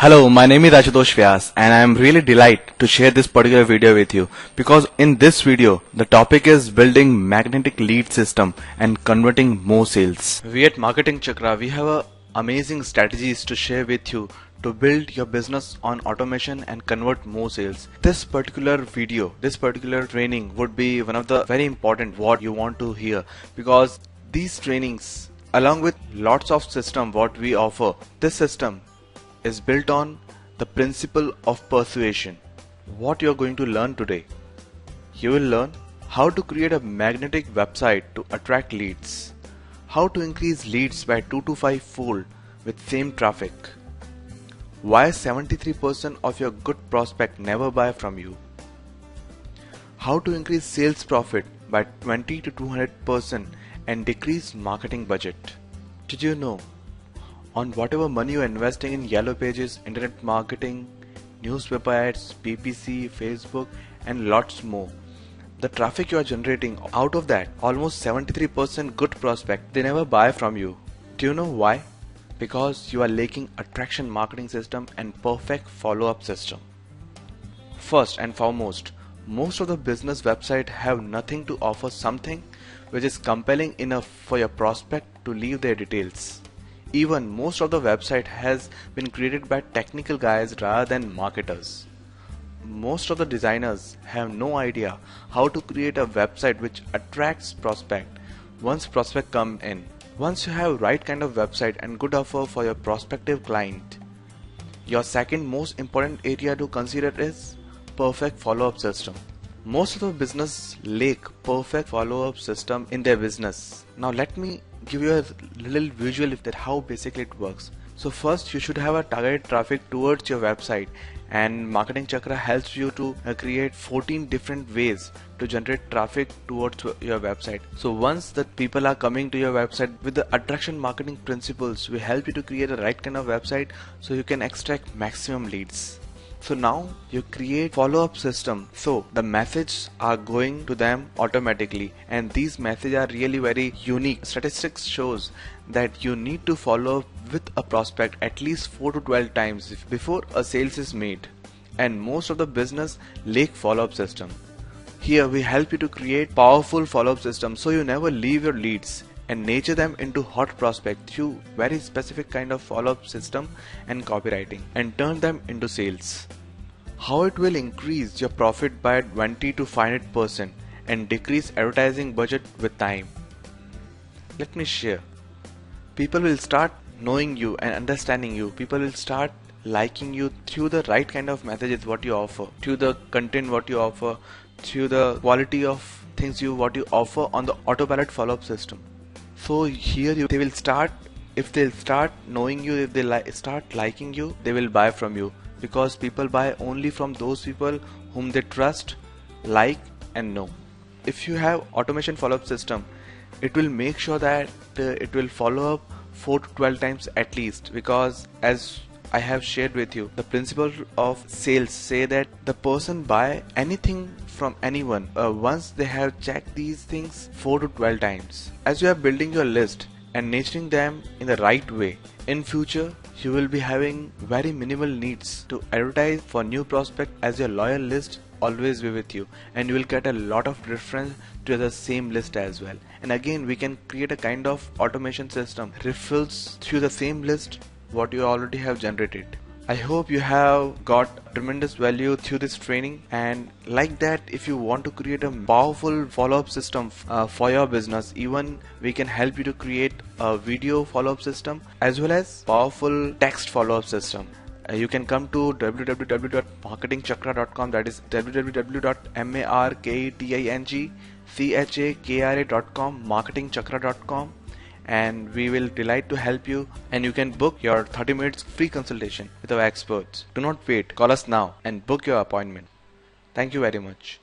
Hello, my name is Ashutosh Vyas and I am really delighted to share this particular video with you because in this video the topic is building magnetic lead system and converting more sales. We at Marketing Chakra, we have amazing strategies to share with you to build your business on automation and convert more sales. This particular video, this particular training would be one of the very important what you want to hear, because these trainings along with lots of system what we offer, this system is built on the principle of persuasion. What you are going to learn today, you will learn how to create a magnetic website to attract leads, how to increase leads by 2 to 5 fold with same traffic, why 73% of your good prospect never buy from you, how to increase sales profit by 20 to 200% and decrease marketing budget. Did you know, on whatever money you're investing in Yellow Pages, internet marketing, newspaper ads, PPC, Facebook and lots more, the traffic you are generating, out of that almost 73% good prospect, they never buy from you. Do you know why? Because you are lacking attraction marketing system and perfect follow-up system. First and foremost, most of the business websites have nothing to offer something which is compelling enough for your prospect to leave their details. Even most of the website has been created by technical guys rather than marketers. Most of the designers have no idea how to create a website which attracts prospect once prospect come in. Once you have right kind of website and good offer for your prospective client, your second most important area to consider is perfect follow-up system. Most of the business lack perfect follow-up system in their business. Now let me give you a little visual of that how basically it works. So first you should have a targeted traffic towards your website, and Marketing Chakra helps you to create 14 different ways to generate traffic towards your website. So once that people are coming to your website, with the attraction marketing principles, we help you to create the right kind of website so you can extract maximum leads. So now you create follow-up system, so the messages are going to them automatically, and these messages are really very unique. Statistics shows that you need to follow up with a prospect at least 4 to 12 times before a sales is made, and most of the business lack follow-up system. Here we help you to create powerful follow-up system so you never leave your leads and nurture them into hot prospect through very specific kind of follow-up system and copywriting, and turn them into sales. How it will increase your profit by 20 to 500% and decrease advertising budget with time. Let me share. People will start knowing you and understanding you. People will start liking you through the right kind of messages what you offer, through the content what you offer, through the quality of things what you offer on the autopilot follow-up system. So here they will start, if they'll start knowing you, if they start liking you, they will buy from you, because people buy only from those people whom they trust, like and know. If you have automation follow-up system, it will make sure that it will follow up 4 to 12 times at least, because as I have shared with you, the principle of sales say that the person buy anything from anyone once they have checked these things 4 to 12 times. As you are building your list and nurturing them in the right way, in future you will be having very minimal needs to advertise for new prospect, as your loyal list always be with you, and you will get a lot of reference to the same list as well. And again we can create a kind of automation system refills through the same list what you already have generated. I hope you have got tremendous value through this training, and like that, if you want to create a powerful follow-up system for your business, even we can help you to create a video follow-up system as well as powerful text follow-up system. You can come to www.marketingchakra.com, that is www.marketingchakra.com, marketingchakra.com, and we will delight to help you, and you can book your 30 minutes free consultation with our experts. Do not wait, call us now and book your appointment. Thank you very much.